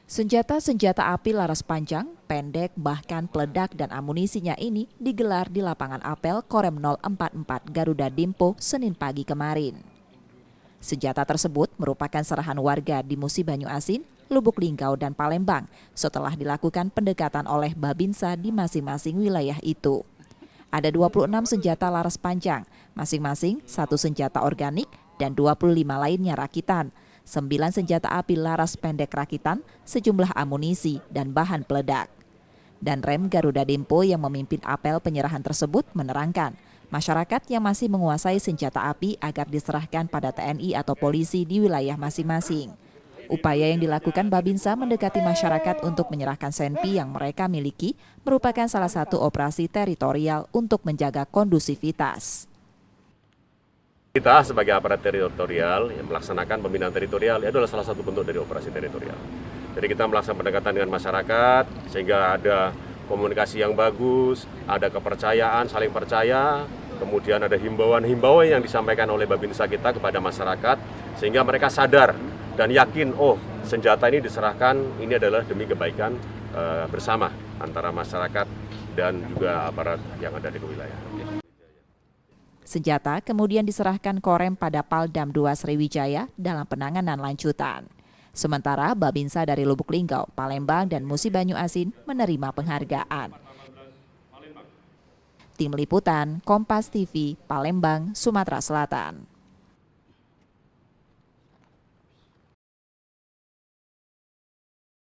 Senjata-senjata api laras panjang, pendek, bahkan peledak dan amunisinya ini digelar di lapangan apel Korem 044 Garuda Dimpo Senin pagi kemarin. Senjata tersebut merupakan serahan warga di Musi Banyu Asin, Lubuk Linggau, dan Palembang setelah dilakukan pendekatan oleh Babinsa di masing-masing wilayah itu. Ada 26 senjata laras panjang, masing-masing satu senjata organik dan 25 lainnya rakitan. 9 senjata api laras pendek rakitan, sejumlah amunisi, dan bahan peledak. Dan Rem Garuda Dimpo yang memimpin apel penyerahan tersebut menerangkan, masyarakat yang masih menguasai senjata api agar diserahkan pada TNI atau polisi di wilayah masing-masing. Upaya yang dilakukan Babinsa mendekati masyarakat untuk menyerahkan senpi yang mereka miliki merupakan salah satu operasi teritorial untuk menjaga kondusivitas. Kita sebagai aparat teritorial yang melaksanakan pembinaan teritorial itu adalah salah satu bentuk dari operasi teritorial. Jadi kita melaksanakan pendekatan dengan masyarakat sehingga ada komunikasi yang bagus, ada kepercayaan, saling percaya, kemudian ada himbauan-himbauan yang disampaikan oleh Babinsa kita kepada masyarakat sehingga mereka sadar dan yakin, oh senjata ini diserahkan, ini adalah demi kebaikan bersama antara masyarakat dan juga aparat yang ada di wilayah. Senjata kemudian diserahkan Korem pada Paldam 2 Sriwijaya dalam penanganan lanjutan. Sementara Babinsa dari Lubuk Linggau, Palembang, dan Musi Banyu Asin menerima penghargaan. Tim Liputan, Kompas TV, Palembang, Sumatera Selatan.